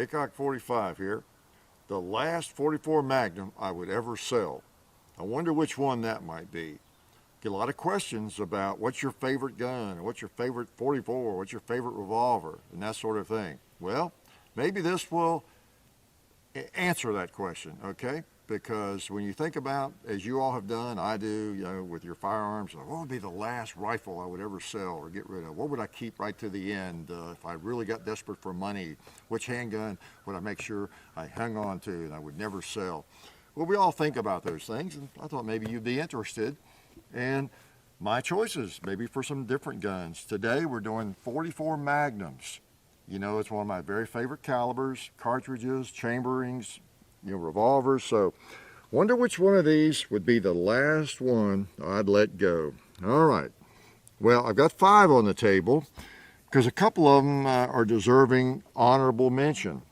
Hickok 45 here. The last 44 Magnum I would ever sell. I wonder which one that might be. Get a lot of questions about what's your favorite gun, or what's your favorite 44, what's your favorite revolver, and that sort of thing. Well, maybe this will answer that question, okay? Because when you think about, as you all have done, I do, you know, with your firearms, what would be the last rifle I would ever sell or get rid of? What would I keep right to the end if I really got desperate for money? Which handgun would I make sure I hung on to and I would never sell? Well, we all think about those things, and I thought maybe you'd be interested in my choices, maybe for some different guns. Today we're doing 44 Magnums. You know, it's one of my very favorite calibers, cartridges, chamberings, you know, revolvers. So wonder which one of these would be the last one I'd let go. All right, well, I've got 5 on the table because a couple of them are deserving honorable mention,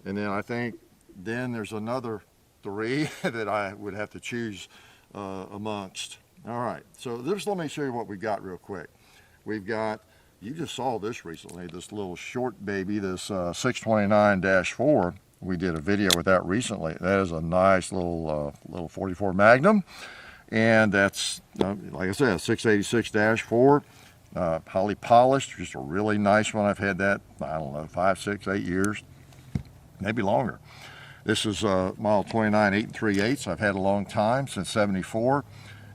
and then I think then there's another 3 that I would have to choose amongst. All right, so just let me show you what we got real quick. We've got, you just saw this recently, this little short baby, this 629-4. We did a video with that recently. That is a nice little 44 Magnum, and that's, like I said, 686-4, highly polished, just a really nice one. I've had that, I don't know, 5, 6, 8 years, maybe longer. This is model 29 8 3/8. I've had a long time, since 74,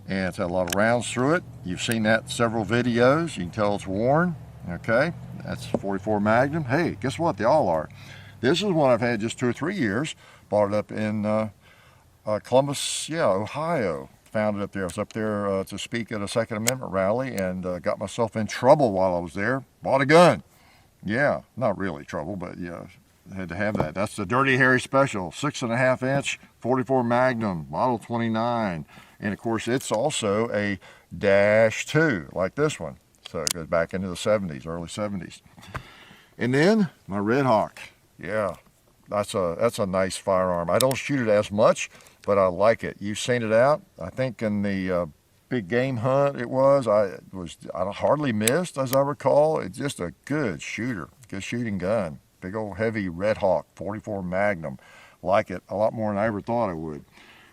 and it's had a lot of rounds through it. You've seen that in several videos. You can tell it's worn. Okay, that's 44 Magnum. Hey, guess what? They all are. This is one I've had just 2 or 3 years. Bought it up in Columbus, Ohio. Found it up there. I was up there to speak at a Second Amendment rally, and got myself in trouble while I was there. Bought a gun. Yeah, not really trouble, but yeah, had to have that. That's the Dirty Harry Special, 6.5 inch, 44 Magnum, model 29. And of course, it's also a -2, like this one. So it goes back into the 70s, early 70s. And then my Redhawk. Yeah, that's a nice firearm. I don't shoot it as much, but I like it. You've seen it out. I think in the big game hunt I hardly missed, as I recall. It's just a good shooter, good shooting gun. Big old heavy Redhawk 44 Magnum. Like it a lot more than I ever thought I would.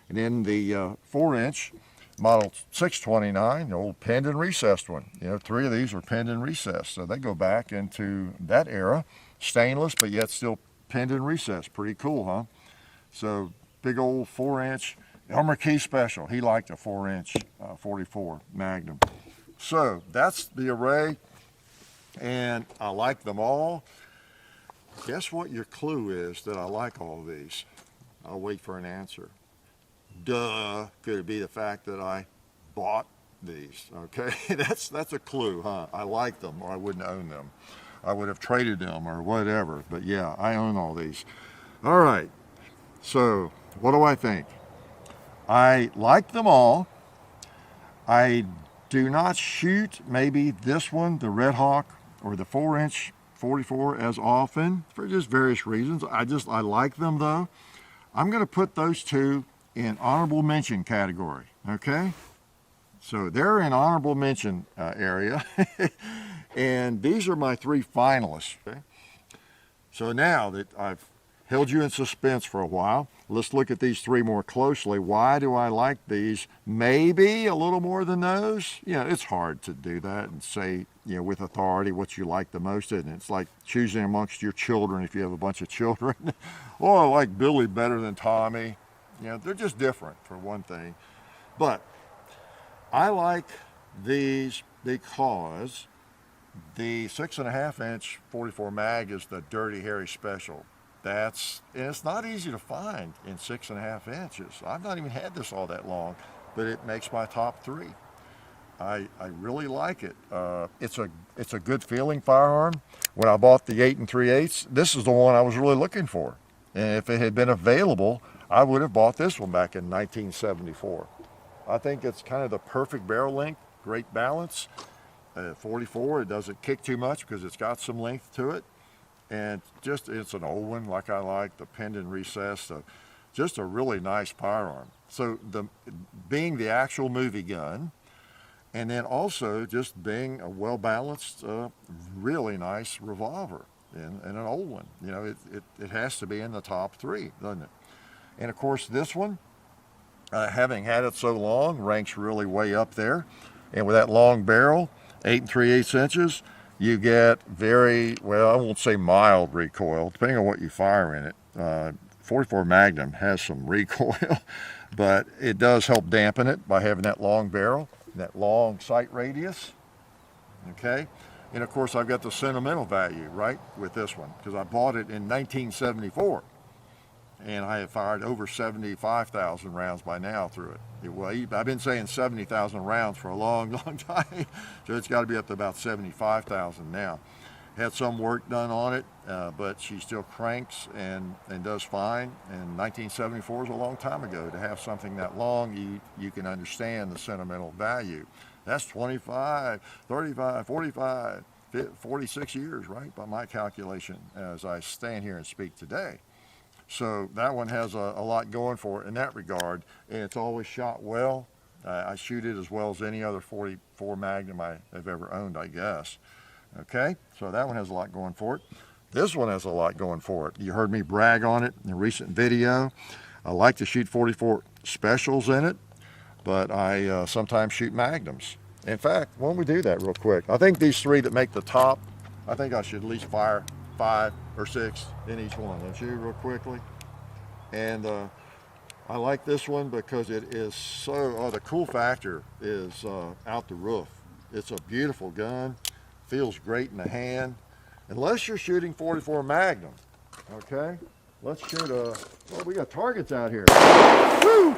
And then the 4-inch model 629, the old pinned and recessed one. You know, 3 of these are pinned and recessed, so they go back into that era. Stainless, but yet still pinned and recessed. Pretty cool, huh? So big old 4-inch. Elmer Key Special, he liked a 4-inch 44 Magnum. So that's the array, and I like them all. Guess what your clue is that I like all of these? I'll wait for an answer. Duh, could it be the fact that I bought these? Okay, that's a clue, huh? I like them, or I wouldn't own them. I would have traded them or whatever, but yeah, I own all these. All right, so what do I think? I like them all. I do not shoot maybe this one, the Redhawk, or the 4-inch 44 as often for just various reasons. I like them though. I'm going to put those 2 in honorable mention category, okay? So they're in honorable mention area. And these are my 3 finalists, okay? So now that I've held you in suspense for a while, let's look at these 3 more closely. Why do I like these maybe a little more than those? Yeah, it's hard to do that and say, you know, with authority what you like the most, isn't it? It's like choosing amongst your children if you have a bunch of children. Oh, I like Billy better than Tommy. You know, they're just different for one thing. But I like these because the 6.5 inch 44 mag is the Dirty Harry Special. And it's not easy to find in 6.5 inches. I've not even had this all that long, but it makes my top 3. I really like it. It's a good feeling firearm. When I bought the 8 3/8, this is the one I was really looking for. And if it had been available, I would have bought this one back in 1974. I think it's kind of the perfect barrel length, great balance. 44, it doesn't kick too much because it's got some length to it. And it's an old one like I like, the pinned and recessed. Just a really nice firearm. So being the actual movie gun, and then also just being a well-balanced, really nice revolver. and an old one. You know, it has to be in the top three, doesn't it? And of course, this one, having had it so long, ranks really way up there. And with that long barrel, 8 3/8 inches, you get very, well, I won't say mild recoil, depending on what you fire in it. 44 Magnum has some recoil, but it does help dampen it by having that long barrel, that long sight radius. Okay, and of course I've got the sentimental value, right, with this one, because I bought it in 1974, and I have fired over 75,000 rounds by now through it. Well, I've been saying 70,000 rounds for a long, long time, so it's got to be up to about 75,000 now. Had some work done on it, but she still cranks and does fine. And 1974 is a long time ago. To have something that long, you can understand the sentimental value. That's 25, 35, 45, 46 years, right, by my calculation, as I stand here and speak today. So that one has a lot going for it in that regard, and it's always shot well. I shoot it as well as any other 44 Magnum I have ever owned, I guess. Okay, so that one has a lot going for it. This one has a lot going for it. You heard me brag on it in a recent video. I like to shoot 44 specials in it, but I sometimes shoot Magnums. In fact, why don't we do that real quick? I think these three that make the top, I think I should at least fire 5 or 6 in each one. Let's shoot real quickly. And I like this one because it is so, the cool factor is out the roof. It's a beautiful gun. Feels great in the hand, unless you're shooting 44 Magnum. Okay, let's shoot well, we got targets out here. Woo!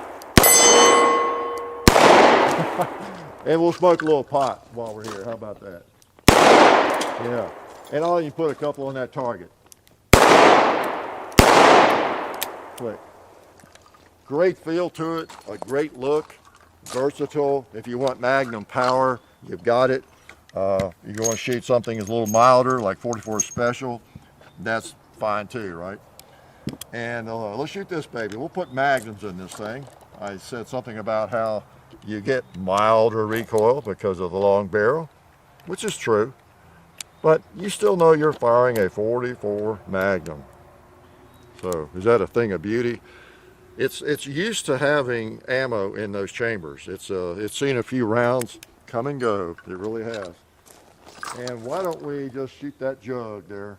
And we'll smoke a little pot while we're here. How about that? Yeah, and I'll even put a couple on that target. Click. Great feel to it, a great look, versatile. If you want Magnum power, you've got it. You want to shoot something that's a little milder, like 44 Special, that's fine too, right? And let's shoot this baby. We'll put Magnums in this thing. I said something about how you get milder recoil because of the long barrel, which is true, but you still know you're firing a 44 Magnum. So is that a thing of beauty? It's used to having ammo in those chambers. It's seen a few rounds come and go. It really has. And why don't we just shoot that jug there?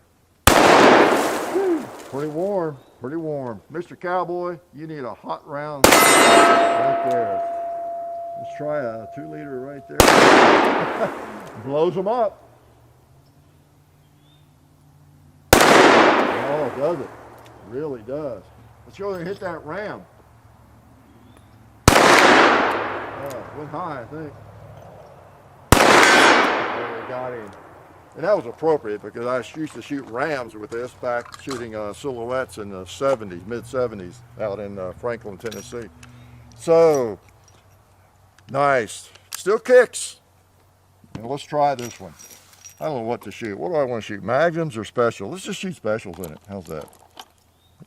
Woo, pretty warm, pretty warm. Mr. Cowboy, you need a hot round right there. Let's try a 2-liter right there. Blows them up. Oh, does it? Really does. Let's go and hit that ram. Went high, I think. There we got him. And that was appropriate because I used to shoot rams with this back shooting silhouettes in the 70s, mid-70s out in Franklin, Tennessee. So, nice. Still kicks. And let's try this one. I don't know what to shoot. What do I want to shoot, Magnums or Special? Let's just shoot Specials in it. How's that?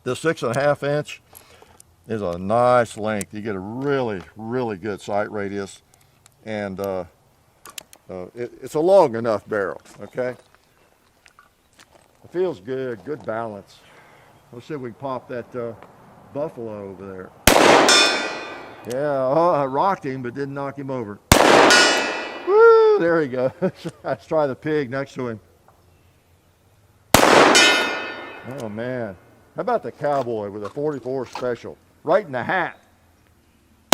This 6.5 inch is a nice length. You get a really, really good sight radius, and it's a long enough barrel, okay? It feels good, good balance. Let's see if we can pop that buffalo over there. Yeah, I rocked him, but didn't knock him over. Woo, there he goes. Let's try the pig next to him. Oh, man. How about the cowboy with a 44 Special? Right in the hat.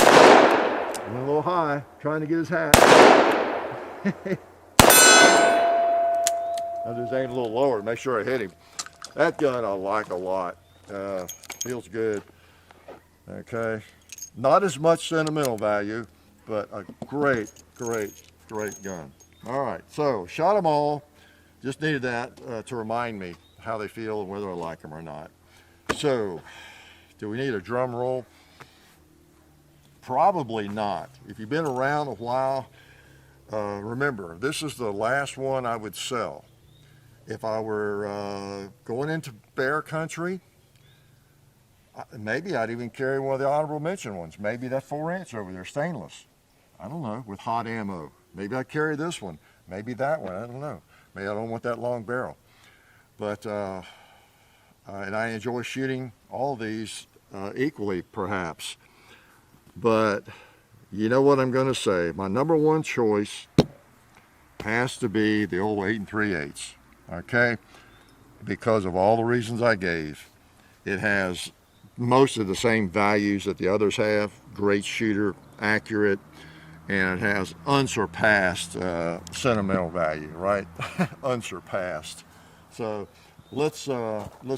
Went a little high, trying to get his hat. I'll just aim a little lower to make sure I hit him. That gun I like a lot. Feels good. Okay. Not as much sentimental value, but a great, great, great gun. All right, so shot them all. Just needed that to remind me how they feel and whether I like them or not. So, do we need a drum roll? Probably not. If you've been around a while, remember, this is the last one I would sell. If I were going into bear country, maybe I'd even carry one of the honorable mention ones. Maybe that 4-inch over there, stainless. I don't know, with hot ammo. Maybe I'd carry this one. Maybe that one, I don't know. Maybe I don't want that long barrel. But and I enjoy shooting all these equally, perhaps. But you know what I'm going to say? My number one choice has to be the old 8 3/8. Okay, because of all the reasons I gave. It has most of the same values that the others have. Great shooter, accurate, and it has unsurpassed sentimental value, right? Unsurpassed. So let's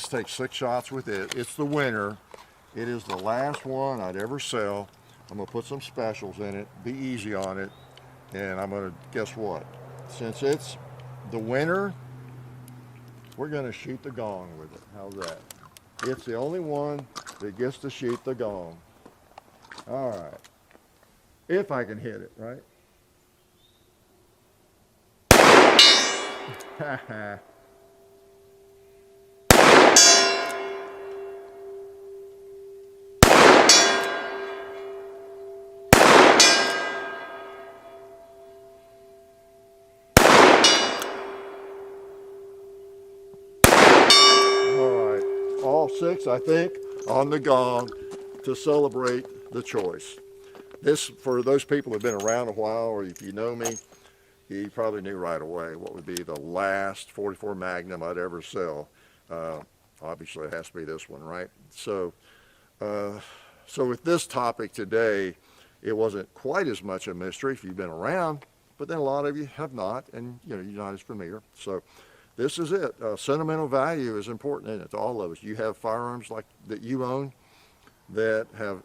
take 6 shots with it. It's the winner. It is the last one I'd ever sell. I'm gonna put some specials in it. Be easy on it, and I'm gonna guess what? Since it's the winner, we're gonna shoot the gong with it. How's that? It's the only one that gets to shoot the gong. All right. If I can hit it, right? All 6, I think, on the gong to celebrate the choice. This, for those people who've been around a while, or if you know me, you probably knew right away what would be the last 44 Magnum I'd ever sell. Obviously, it has to be this one, right? So, so with this topic today, it wasn't quite as much a mystery if you've been around, but then a lot of you have not, and you know, you're not as familiar. So this is it. Sentimental value is important in it to all of us. You have firearms like that you own that have,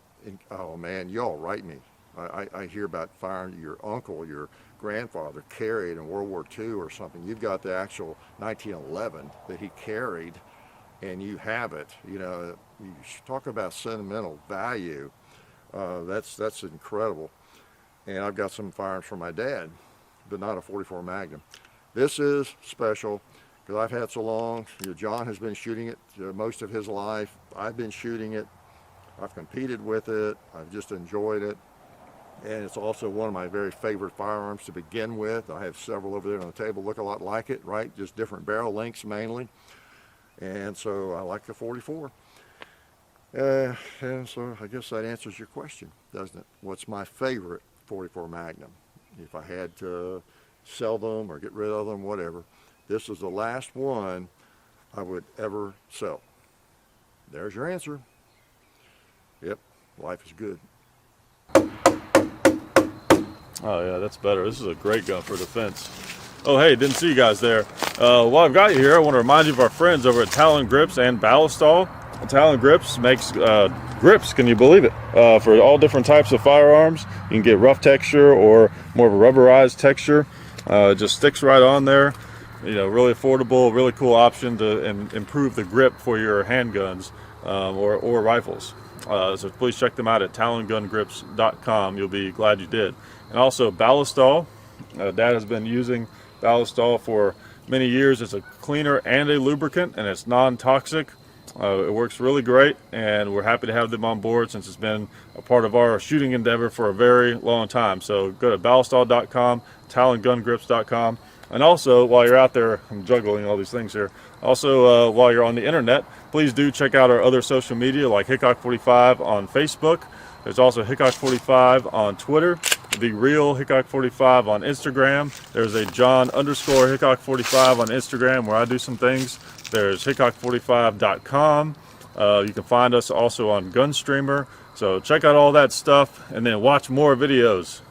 oh man, y'all write me. I hear about firearms your uncle, your grandfather carried in World War II or something. You've got the actual 1911 that he carried, and you have it. You know, you talk about sentimental value. That's incredible. And I've got some firearms from my dad, but not a 44 Magnum. This is special because I've had so long. You know, John has been shooting it most of his life. I've been shooting it. I've competed with it. I've just enjoyed it. And it's also one of my very favorite firearms to begin with. I have several over there on the table look a lot like it, right? Just different barrel lengths mainly. And so I like the 44. And so I guess that answers your question, doesn't it? What's my favorite 44 Magnum? If I had to sell them or get rid of them, whatever, this is the last one I would ever sell. There's your answer. Yep, life is good. Oh yeah, that's better. This is a great gun for defense. Oh hey, didn't see you guys there. While I've got you here, I want to remind you of our friends over at Talon Grips and Ballistol. Talon Grips makes grips, can you believe it, for all different types of firearms. You can get rough texture or more of a rubberized texture. It just sticks right on there. You know, really affordable, really cool option to improve the grip for your handguns or rifles. So please check them out at talongungrips.com. You'll be glad you did. And also Ballistol. Dad has been using Ballistol for many years. It's a cleaner and a lubricant, and it's non-toxic. It works really great, and we're happy to have them on board since it's been a part of our shooting endeavor for a very long time. So go to ballistol.com, talongungrips.com. And also, while you're out there, I'm juggling all these things here. Also, while you're on the internet, please do check out our other social media like Hickok45 on Facebook. There's also Hickok45 on Twitter. The real Hickok45 on Instagram. There's a John_Hickok45 on Instagram where I do some things. There's Hickok45.com. You can find us also on Gunstreamer. So check out all that stuff and then watch more videos.